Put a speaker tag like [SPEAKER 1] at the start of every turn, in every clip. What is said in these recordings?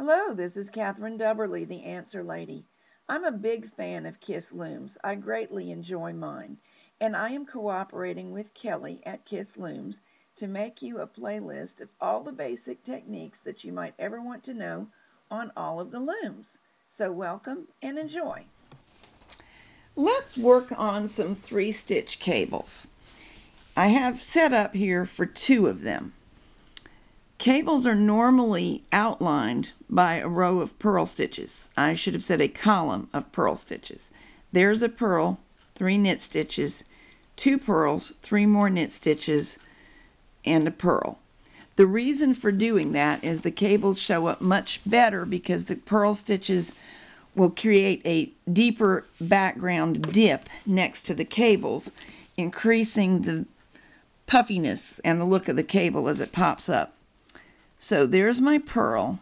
[SPEAKER 1] Hello, this is Catherine Dubberly, the Answer Lady. I'm a big fan of Kiss Looms. I greatly enjoy mine, and I am cooperating with Kelly at Kiss Looms to make you a playlist of all the basic techniques that you might ever want to know on all of the looms. So welcome and enjoy. Let's work on some 3-stitch cables. I have set up here for 2 of them. Cables are normally outlined by a row of purl stitches. I should have said a column of purl stitches. There's a purl, 3 knit stitches, 2 purls, 3 more knit stitches, and a purl. The reason for doing that is the cables show up much better because the purl stitches will create a deeper background dip next to the cables, increasing the puffiness and the look of the cable as it pops up. So there's my purl.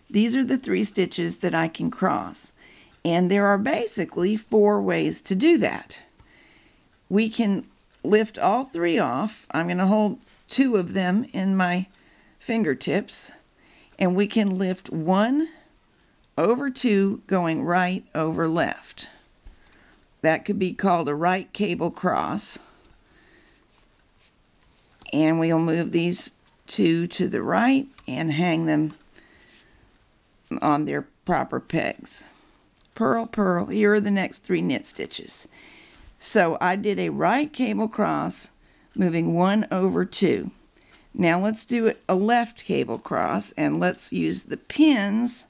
[SPEAKER 1] These are the 3 stitches that I can cross. And there are basically 4 ways to do that. We can lift all 3 off. I'm going to hold 2 of them in my fingertips. And we can lift 1 over 2 going right over left. That could be called a right cable cross. And we'll move these 2 to the right and hang them on their proper pegs. Purl, purl. Here are the next 3 knit stitches. So I did a right cable cross, moving 1 over 2. Now let's do a left cable cross, and let's use the pins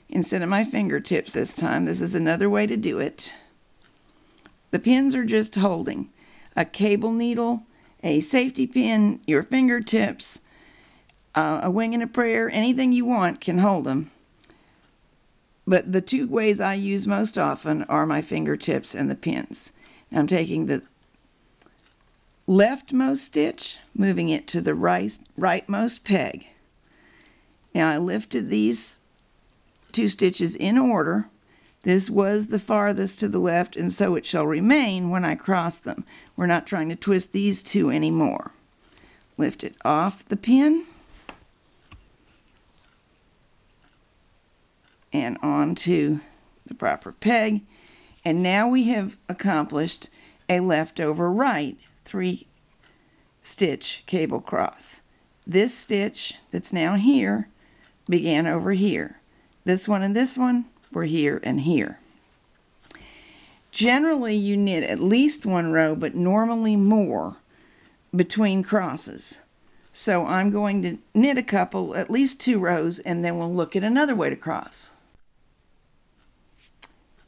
[SPEAKER 1] instead of my fingertips this time. This is another way to do it. The pins are just holding a cable needle, a safety pin, your fingertips, a wing and a prayer, anything you want can hold them. But the 2 ways I use most often are my fingertips and the pins. Now I'm taking the leftmost stitch, moving it to the rightmost peg. Now I lifted these 2 stitches in order. This was the farthest to the left, and so it shall remain when I cross them. We're not trying to twist these 2 anymore. Lift it off the pin and onto the proper peg. And now we have accomplished a left over right 3-stitch cable cross. This stitch that's now here began over here. This one and this one were here and here. Generally you knit at least 1 row, but normally more between crosses. So I'm going to knit a couple, at least 2 rows, and then we'll look at another way to cross.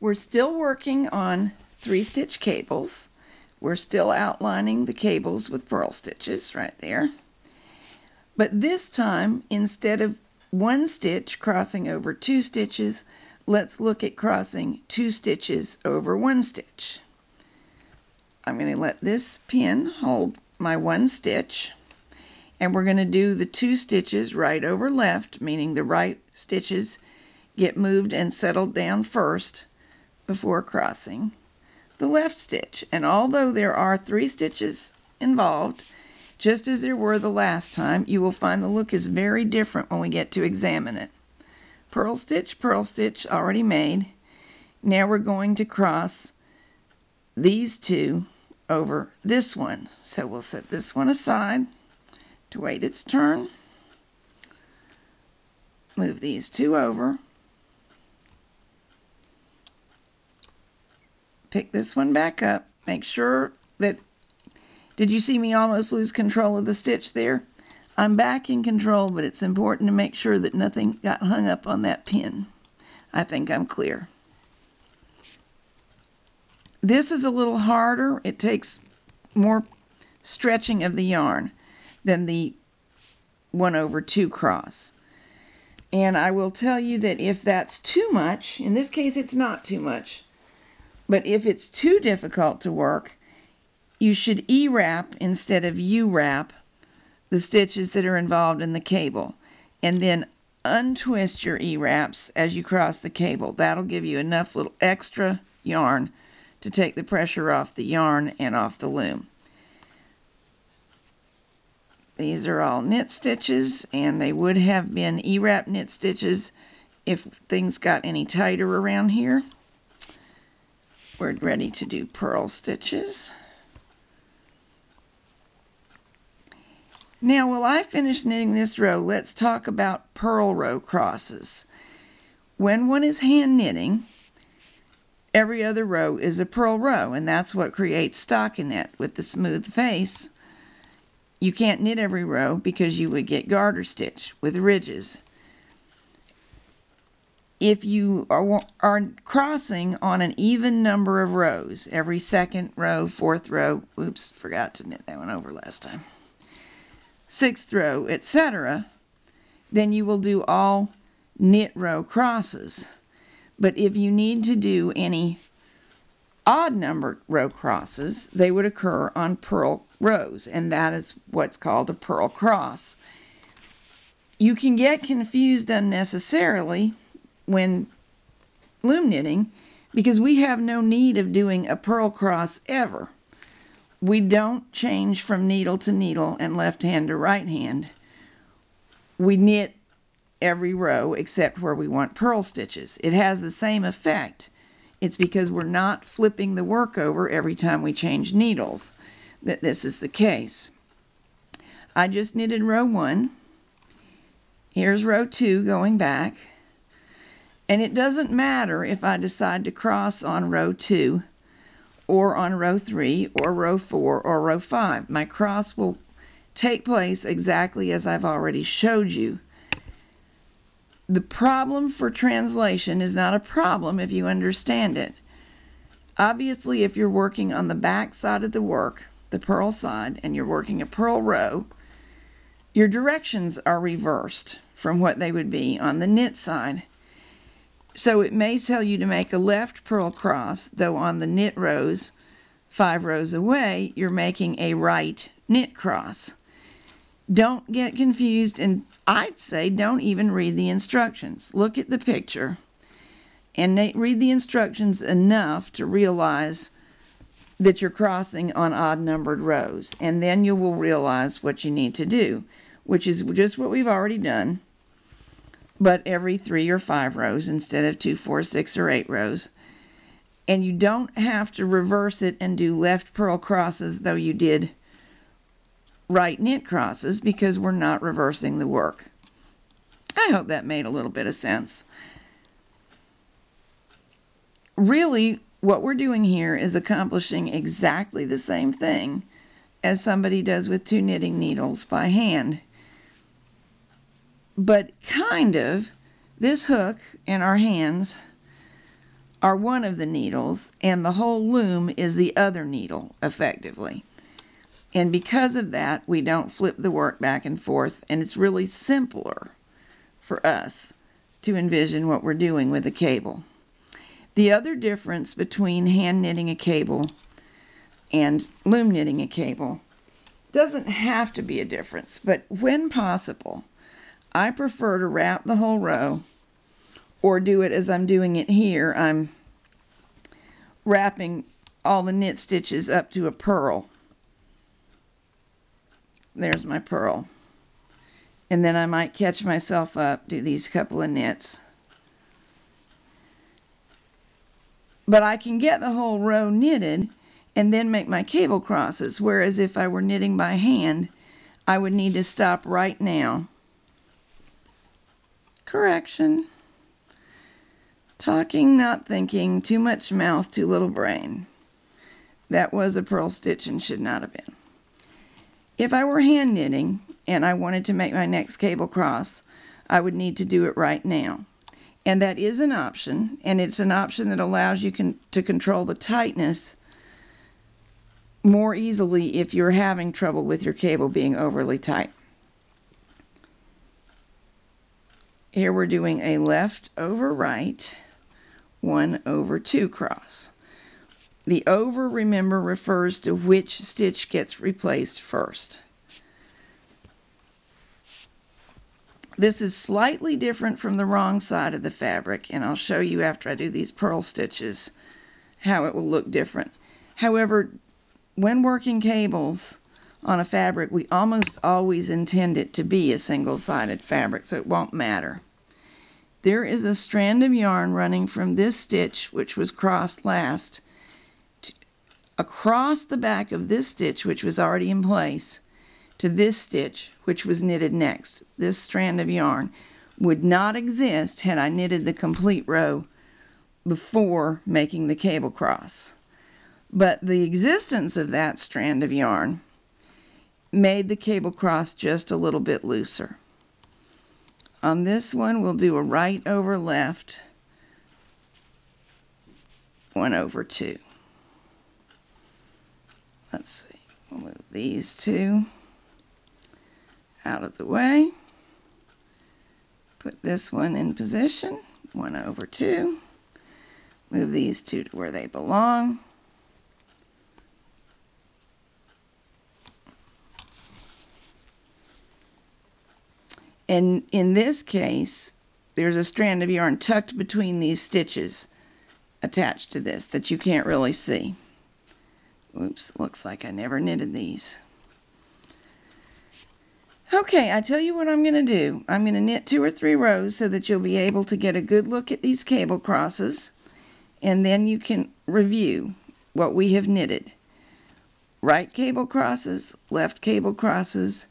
[SPEAKER 1] We're still working on 3-stitch cables. We're still outlining the cables with purl stitches right there. But this time, instead of 1 stitch crossing over 2 stitches, let's look at crossing 2 stitches over 1 stitch. I'm going to let this pin hold my 1 stitch, and we're going to do the 2 stitches right over left, meaning the right stitches get moved and settled down first before crossing the left stitch. And although there are 3 stitches involved, just as there were the last time, you will find the look is very different when we get to examine it. Purl stitch, already made. Now we're going to cross these 2 over this one. So we'll set this one aside to wait its turn. Move these 2 over. Pick this one back up. Make sure that, did you see me almost lose control of the stitch there? I'm back in control, but it's important to make sure that nothing got hung up on that pin. I think I'm clear. This is a little harder. It takes more stretching of the yarn than the 1 over 2 cross. And I will tell you that if that's too much, in this case it's not too much, but if it's too difficult to work, you should E-wrap instead of U-wrap the stitches that are involved in the cable, and then untwist your E-wraps as you cross the cable. That'll give you enough little extra yarn to take the pressure off the yarn and off the loom. These are all knit stitches, and they would have been E-wrap knit stitches if things got any tighter around here. We're ready to do purl stitches. Now, while I finish knitting this row, let's talk about purl row crosses. When one is hand knitting, every other row is a purl row, and that's what creates stockinette with the smooth face. You can't knit every row because you would get garter stitch with ridges. If you are crossing on an even number of rows, every second row, fourth row, oops, forgot to knit that one over last time, sixth row, etc., then you will do all knit row crosses. But if you need to do any odd numbered row crosses, they would occur on purl rows, and that is what's called a purl cross. You can get confused unnecessarily when loom knitting because we have no need of doing a purl cross ever. We don't change from needle to needle and left hand to right hand. We knit every row except where we want purl stitches. It has the same effect. It's because we're not flipping the work over every time we change needles that this is the case. I just knitted row 1. Here's row 2 going back. And it doesn't matter if I decide to cross on row 2 or on row 3 or row 4 or row 5. My cross will take place exactly as I've already showed you. The problem for translation is not a problem if you understand it. Obviously, if you're working on the back side of the work, the purl side, and you're working a purl row, your directions are reversed from what they would be on the knit side. So it may tell you to make a left purl cross, though on the knit rows, 5 rows away, you're making a right knit cross. Don't get confused, and I'd say don't even read the instructions. Look at the picture and read the instructions enough to realize that you're crossing on odd numbered rows, and then you will realize what you need to do, which is just what we've already done, but every 3 or 5 rows instead of 2, 4, 6, or 8 rows. And you don't have to reverse it and do left purl crosses, though you did right knit crosses, because we're not reversing the work. I hope that made a little bit of sense. Really, what we're doing here is accomplishing exactly the same thing as somebody does with 2 knitting needles by hand. But kind of, this hook and our hands are one of the needles, and the whole loom is the other needle, effectively. And because of that, we don't flip the work back and forth, and it's really simpler for us to envision what we're doing with a cable. The other difference between hand knitting a cable and loom knitting a cable doesn't have to be a difference, but when possible, I prefer to wrap the whole row, or do it as I'm doing it here. I'm wrapping all the knit stitches up to a purl. There's my purl. And then I might catch myself up, do these couple of knits. But I can get the whole row knitted and then make my cable crosses, whereas if I were knitting by hand, I would need to stop right now. Correction. Talking, not thinking, too much mouth, too little brain. That was a purl stitch and should not have been. If I were hand knitting and I wanted to make my next cable cross, I would need to do it right now. And that is an option, and it's an option that allows you to control the tightness more easily if you're having trouble with your cable being overly tight. Here we're doing a left over right, 1 over 2 cross. The over, remember, refers to which stitch gets replaced first. This is slightly different from the wrong side of the fabric, and I'll show you after I do these purl stitches how it will look different. However, when working cables on a fabric, we almost always intend it to be a single-sided fabric, so it won't matter. there is a strand of yarn running from this stitch, which was crossed last, across the back of this stitch, which was already in place, to this stitch, which was knitted next. This strand of yarn would not exist had I knitted the complete row before making the cable cross. But the existence of that strand of yarn made the cable cross just a little bit looser. On this one, we'll do a right over left, 1/2. Let's see, we'll move these two out of the way. Put this one in position, 1/2. Move these two to where they belong. And in this case, there's a strand of yarn tucked between these stitches attached to this that you can't really see. Oops, looks like I never knitted these. Okay, I tell you what I'm going to do. I'm going to knit 2 or 3 rows so that you'll be able to get a good look at these cable crosses, and then you can review what we have knitted. Right cable crosses, left cable crosses,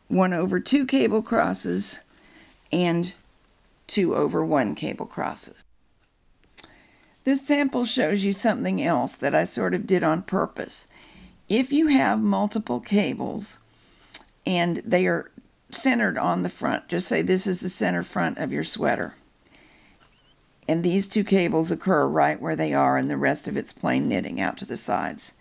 [SPEAKER 1] 1/2 cable crosses, and 2/1 cable crosses. This sample shows you something else that I sort of did on purpose. If you have multiple cables and they are centered on the front, just say this is the center front of your sweater, and these 2 cables occur right where they are and the rest of it's plain knitting out to the sides.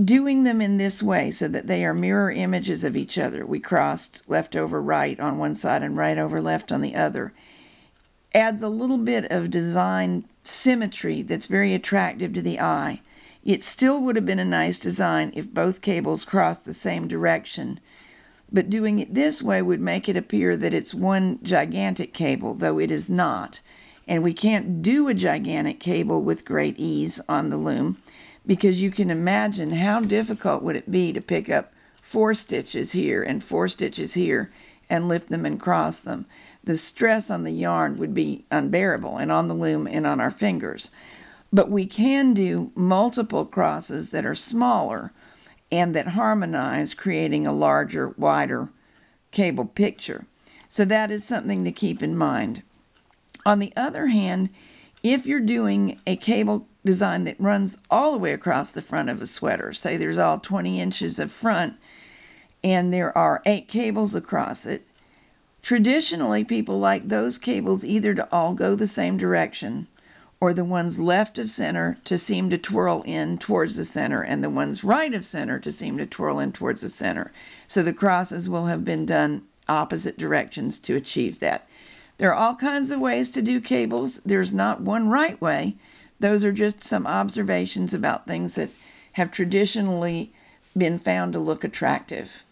[SPEAKER 1] Doing them in this way so that they are mirror images of each other, we crossed left over right on one side and right over left on the other, adds a little bit of design symmetry that's very attractive to the eye. It still would have been a nice design if both cables crossed the same direction, but doing it this way would make it appear that it's one gigantic cable, though it is not. And we can't do a gigantic cable with great ease on the loom, because you can imagine how difficult would it be to pick up 4 stitches here and 4 stitches here and lift them and cross them. The stress on the yarn would be unbearable, and on the loom and on our fingers. But we can do multiple crosses that are smaller and that harmonize, creating a larger, wider cable picture. So that is something to keep in mind. On the other hand, if you're doing a cable design that runs all the way across the front of a sweater, say there's all 20 inches of front and there are 8 cables across it, traditionally people like those cables either to all go the same direction or the ones left of center to seem to twirl in towards the center and the ones right of center to seem to twirl in towards the center. So the crosses will have been done opposite directions to achieve that. There are all kinds of ways to do cables. There's not one right way. Those are just some observations about things that have traditionally been found to look attractive.